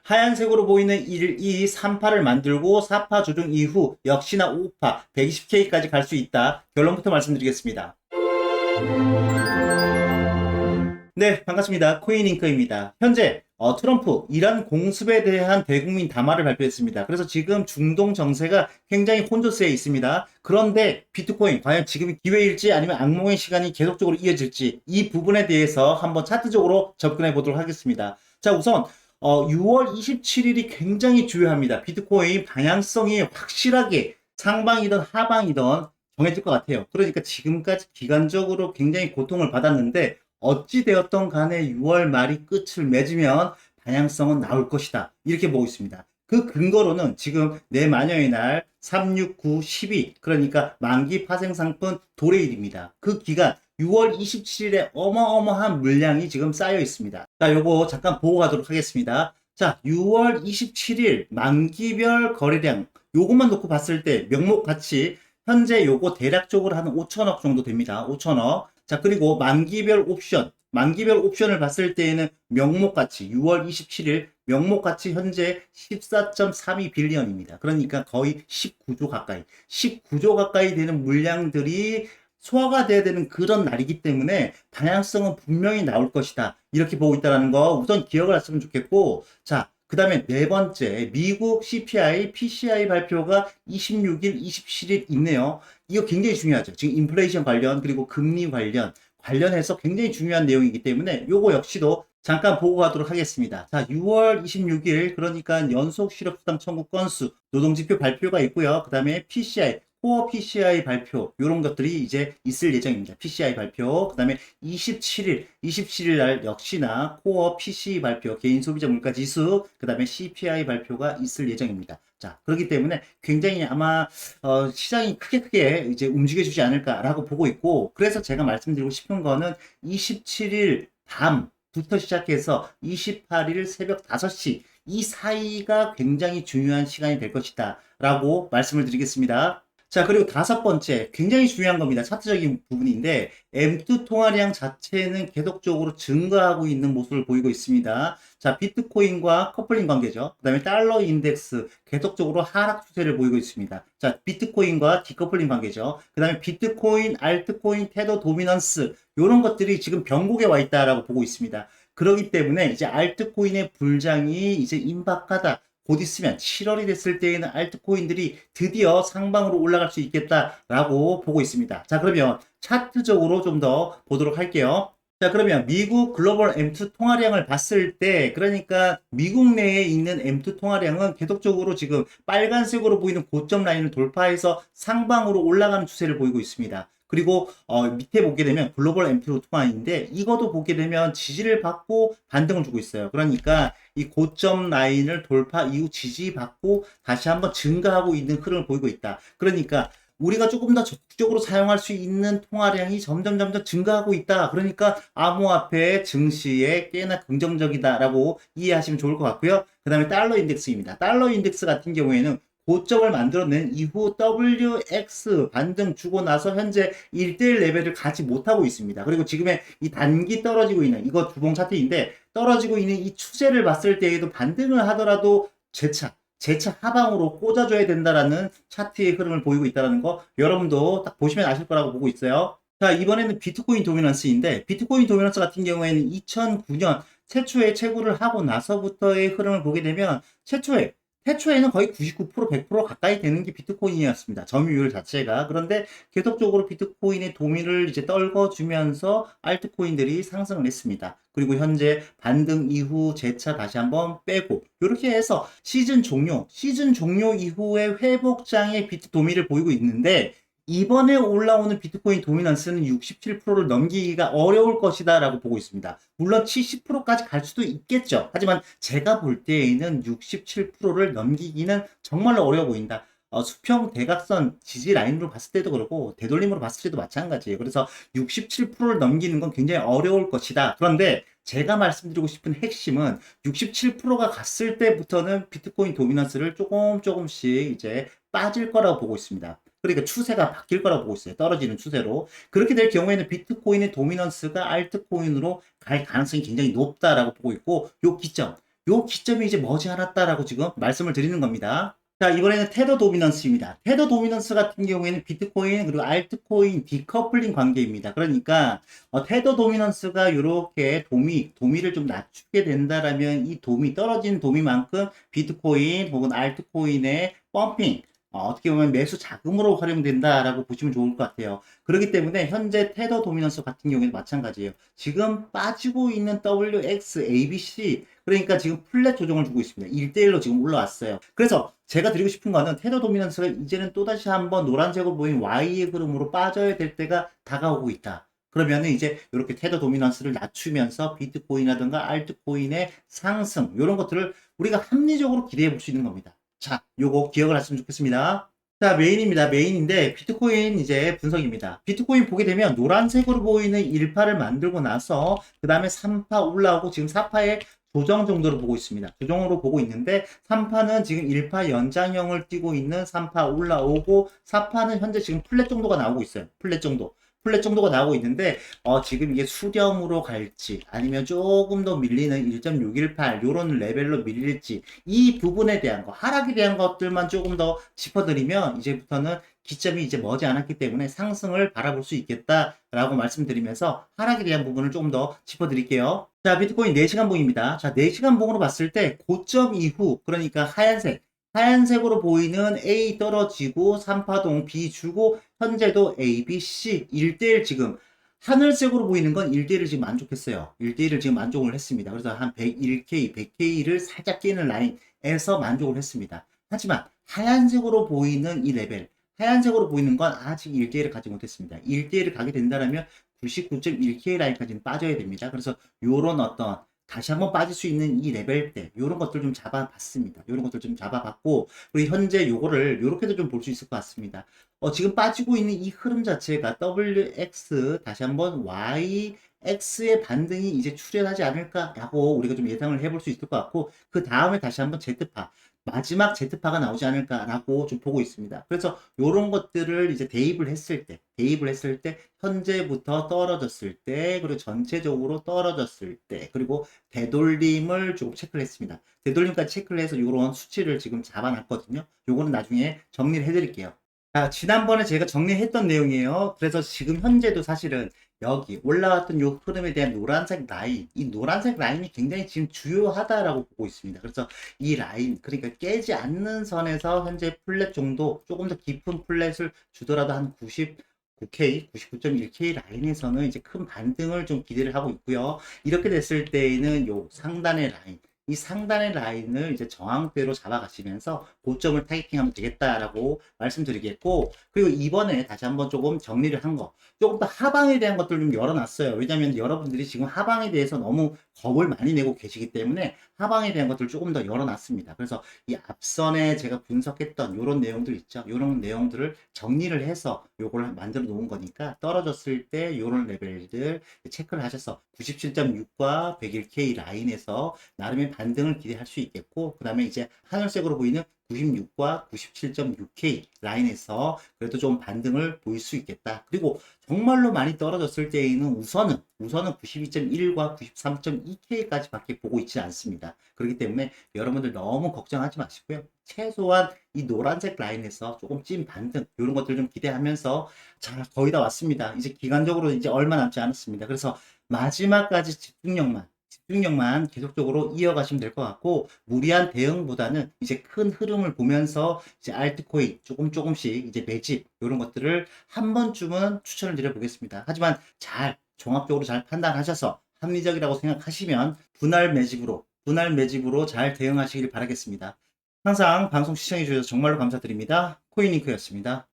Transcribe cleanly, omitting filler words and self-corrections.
하얀색으로 보이는 1, 2, 3파를 만들고 4파 조정 이후 역시나 5파 120K까지 갈 수 있다. 결론부터 말씀드리겠습니다. 네, 반갑습니다. 코인잉크입니다. 현재 트럼프 이란 공습에 대한 대국민 담화를 발표했습니다. 그래서 지금 중동 정세가 굉장히 혼조세에 있습니다. 그런데 비트코인 과연 지금이 기회일지 아니면 악몽의 시간이 계속적으로 이어질지 이 부분에 대해서 한번 차트적으로 접근해 보도록 하겠습니다. 자, 우선 6월 27일이 굉장히 중요합니다. 비트코인 방향성이 확실하게 상방이든 하방이든 정해질 것 같아요. 그러니까 지금까지 기간적으로 굉장히 고통을 받았는데 어찌되었던 간에 6월 말이 끝을 맺으면 방향성은 나올 것이다. 이렇게 보고 있습니다. 그 근거로는 지금 내 마녀의 날 3, 6, 9, 12 그러니까 만기 파생상품 도래일입니다. 그 기간 6월 27일에 어마어마한 물량이 지금 쌓여 있습니다. 자, 요거 잠깐 보고 가도록 하겠습니다. 자, 6월 27일 만기별 거래량 요것만 놓고 봤을 때 명목 가치 현재 요거 대략적으로 한 5천억 정도 됩니다. 5천억. 자, 그리고 만기별 옵션을 봤을 때에는 명목 가치 6월 27일 명목 가치 현재 14.32 빌리언입니다. 그러니까 거의 19조 가까이 되는 물량들이 소화가 돼야 되는 그런 날이기 때문에 방향성은 분명히 나올 것이다. 이렇게 보고 있다는 거 우선 기억을 하시면 좋겠고, 자, 그 다음에 네 번째, 미국 CPI, PCI 발표가 26일, 27일 있네요. 이거 굉장히 중요하죠. 지금 인플레이션 관련, 그리고 금리 관련해서 굉장히 중요한 내용이기 때문에 요거 역시도 잠깐 보고 가도록 하겠습니다. 자, 6월 26일, 그러니까 연속 실업수당 청구 건수, 노동지표 발표가 있고요. 그 다음에 PCI, 코어 PCI 발표, 이런 것들이 이제 있을 예정입니다. PCI 발표, 그 다음에 27일 날 역시나 코어 PCI 발표, 개인 소비자 물가 지수, 그 다음에 CPI 발표가 있을 예정입니다. 자, 그렇기 때문에 굉장히 아마 시장이 크게 이제 움직여주지 않을까라고 보고 있고, 그래서 제가 말씀드리고 싶은 거는 27일 밤부터 시작해서 28일 새벽 5시 이 사이가 굉장히 중요한 시간이 될 것이다 라고 말씀을 드리겠습니다. 자, 그리고 다섯 번째, 굉장히 중요한 겁니다. 차트적인 부분인데, M2 통화량 자체는 계속적으로 증가하고 있는 모습을 보이고 있습니다. 자, 비트코인과 커플링 관계죠. 그 다음에 달러 인덱스 계속적으로 하락 추세를 보이고 있습니다. 자, 비트코인과 디커플링 관계죠. 그 다음에 비트코인, 알트코인, 테더 도미넌스, 이런 것들이 지금 변곡에 와 있다라고 보고 있습니다. 그렇기 때문에 이제 알트코인의 불장이 이제 임박하다. 곧 있으면 7월이 됐을 때에는 알트코인들이 드디어 상방으로 올라갈 수 있겠다라고 보고 있습니다. 자, 그러면 차트적으로 좀 더 보도록 할게요. 자, 그러면 미국 글로벌 M2 통화량을 봤을 때, 그러니까 미국 내에 있는 M2 통화량은 계속적으로 지금 빨간색으로 보이는 고점 라인을 돌파해서 상방으로 올라가는 추세를 보이고 있습니다. 그리고 밑에 보게 되면 글로벌 M2 통화인데 이것도 보게 되면 지지를 받고 반등을 주고 있어요. 그러니까 이 고점 라인을 돌파 이후 지지받고 다시 한번 증가하고 있는 흐름을 보이고 있다. 그러니까 우리가 조금 더 적극적으로 사용할 수 있는 통화량이 점점 증가하고 있다. 그러니까 암호화폐 증시에 꽤나 긍정적이다라고 이해하시면 좋을 것 같고요. 그 다음에 달러 인덱스입니다. 달러 인덱스 같은 경우에는 고점을 만들어낸 이후 WX 반등 주고 나서 현재 1대1 레벨을 가지 못하고 있습니다. 그리고 지금의 이 단기 떨어지고 있는 이거 주봉 차트인데 떨어지고 있는 이 추세를 봤을 때에도 반등을 하더라도 재차 하방으로 꽂아줘야 된다라는 차트의 흐름을 보이고 있다는 거 여러분도 딱 보시면 아실 거라고 보고 있어요. 자, 이번에는 비트코인 도미넌스인데 비트코인 도미넌스 같은 경우에는 2009년 최초의 채굴을 하고 나서부터의 흐름을 보게 되면 태초에는 거의 99%, 100% 가까이 되는 게 비트코인이었습니다. 점유율 자체가. 그런데 계속적으로 비트코인의 도미를 이제 떨궈주면서 알트코인들이 상승을 했습니다. 그리고 현재 반등 이후 재차 다시 한번 빼고 이렇게 해서 시즌 종료 이후에 회복장의 비트 도미를 보이고 있는데 이번에 올라오는 비트코인 도미넌스는 67%를 넘기기가 어려울 것이다 라고 보고 있습니다. 물론 70%까지 갈 수도 있겠죠. 하지만 제가 볼 때에는 67%를 넘기기는 정말로 어려워 보인다. 수평 대각선 지지 라인으로 봤을 때도 그렇고 되돌림으로 봤을 때도 마찬가지예요. 그래서 67%를 넘기는 건 굉장히 어려울 것이다. 그런데 제가 말씀드리고 싶은 핵심은 67%가 갔을 때부터는 비트코인 도미넌스를 조금씩 이제 빠질 거라고 보고 있습니다. 그러니까 추세가 바뀔 거라고 보고 있어요. 떨어지는 추세로. 그렇게 될 경우에는 비트코인의 도미넌스가 알트코인으로 갈 가능성이 굉장히 높다라고 보고 있고, 요 기점이 이제 머지않았다라고 지금 말씀을 드리는 겁니다. 자, 이번에는 테더 도미넌스입니다. 테더 도미넌스 같은 경우에는 비트코인 그리고 알트코인 디커플링 관계입니다. 그러니까 테더 도미넌스가 이렇게 도미를 좀 낮추게 된다라면 이 떨어진 도미만큼 비트코인 혹은 알트코인의 펌핑 어떻게 보면 매수 자금으로 활용된다라고 보시면 좋을 것 같아요. 그렇기 때문에 현재 테더 도미넌스 같은 경우에는 마찬가지예요. 지금 빠지고 있는 WX, ABC 그러니까 지금 플랫 조정을 주고 있습니다. 1대1로 지금 올라왔어요. 그래서 제가 드리고 싶은 거는 테더 도미넌스가 이제는 또다시 한번 노란색으로 보인 Y의 흐름으로 빠져야 될 때가 다가오고 있다. 그러면 이제 이렇게 테더 도미넌스를 낮추면서 비트코인이라든가 알트코인의 상승 이런 것들을 우리가 합리적으로 기대해 볼 수 있는 겁니다. 자, 요거 기억을 하시면 좋겠습니다. 자, 메인입니다. 메인인데 비트코인 이제 분석입니다. 비트코인 보게 되면 노란색으로 보이는 1파를 만들고 나서 그 다음에 3파 올라오고 지금 4파에 조정 정도로 보고 있습니다. 조정으로 보고 있는데 3파는 지금 1파 연장형을 띄고 있는 3파 올라오고 4파는 현재 지금 플랫 정도가 나오고 있어요. 플랫 정도. 플랫 정도가 나오고 있는데 지금 이게 수렴으로 갈지 아니면 조금 더 밀리는 1.618 요런 레벨로 밀릴지 이 부분에 대한 거 하락에 대한 것들만 조금 더 짚어드리면 이제부터는 기점이 이제 머지않았기 때문에 상승을 바라볼 수 있겠다라고 말씀드리면서 하락에 대한 부분을 조금 더 짚어드릴게요. 자, 비트코인 4시간 봉입니다. 자, 4시간 봉으로 봤을 때 고점 이후 그러니까 하얀색으로 보이는 A 떨어지고 3파동 B 주고 현재도 A, B, C 1대1 지금 하늘색으로 보이는 건 1대1을 지금 만족했어요. 1대1을 지금 만족을 했습니다. 그래서 한 101K, 100K를 살짝 깨는 라인에서 만족을 했습니다. 하지만 하얀색으로 보이는 이 레벨, 하얀색으로 보이는 건 아직 1대1을 가지 못했습니다. 1대1을 가게 된다면 99.1K 라인까지는 빠져야 됩니다. 그래서 요런 어떤 다시 한번 빠질 수 있는 이 레벨대 요런 것들 좀 잡아봤습니다. 요런 것들 좀 잡아봤고 그리고 현재 요거를 요렇게도 좀 볼 수 있을 것 같습니다. 지금 빠지고 있는 이 흐름 자체가 WX 다시 한번 YX의 반등이 이제 출현하지 않을까라고 우리가 좀 예상을 해볼 수 있을 것 같고 그 다음에 다시 한번 Z파 마지막 Z파가 나오지 않을까라고 좀 보고 있습니다. 그래서 이런 것들을 이제 대입을 했을 때 현재부터 떨어졌을 때 그리고 전체적으로 떨어졌을 때 그리고 되돌림을 조금 체크를 했습니다. 되돌림까지 체크를 해서 이런 수치를 지금 잡아놨거든요. 요거는 나중에 정리를 해드릴게요. 자, 지난번에 제가 정리했던 내용이에요. 그래서 지금 현재도 사실은 여기 올라왔던 요 흐름에 대한 노란색 라인, 이 노란색 라인이 굉장히 지금 주요하다라고 보고 있습니다. 그래서 이 라인, 그러니까 깨지 않는 선에서 현재 플랫 정도, 조금 더 깊은 플랫을 주더라도 한 99K, 99.1K 라인에서는 이제 큰 반등을 좀 기대를 하고 있고요. 이렇게 됐을 때에는 요 상단의 라인, 이 상단의 라인을 이제 저항대로 잡아가시면서 고점을 타겟팅하면 되겠다라고 말씀드리겠고, 그리고 이번에 다시 한번 조금 정리를 한 거, 조금 더 하방에 대한 것들을 좀 열어놨어요. 왜냐하면 여러분들이 지금 하방에 대해서 너무 겁을 많이 내고 계시기 때문에 하방에 대한 것들을 조금 더 열어놨습니다. 그래서 이 앞선에 제가 분석했던 이런 내용들 있죠. 이런 내용들을 정리를 해서 요걸 만들어 놓은 거니까 떨어졌을 때 이런 레벨들 체크를 하셔서 97.6과 101K 라인에서 나름의 반등을 기대할 수 있겠고 그 다음에 이제 하늘색으로 보이는 96과 97.6K 라인에서 그래도 좀 반등을 보일 수 있겠다. 그리고 정말로 많이 떨어졌을 때에는 우선은 92.1과 93.2K까지 밖에 보고 있지 않습니다. 그렇기 때문에 여러분들 너무 걱정하지 마시고요. 최소한 이 노란색 라인에서 조금 찐 반등 이런 것들 좀 기대하면서 자, 거의 다 왔습니다. 이제 기간적으로 이제 얼마 남지 않았습니다. 그래서 마지막까지 집중력만 계속적으로 이어가시면 될 것 같고 무리한 대응보다는 이제 큰 흐름을 보면서 이제 알트코인 조금씩 이제 매집 이런 것들을 한 번쯤은 추천을 드려보겠습니다. 하지만 종합적으로 잘 판단하셔서 합리적이라고 생각하시면 분할 매집으로 잘 대응하시길 바라겠습니다. 항상 방송 시청해 주셔서 정말로 감사드립니다. 코인링크였습니다.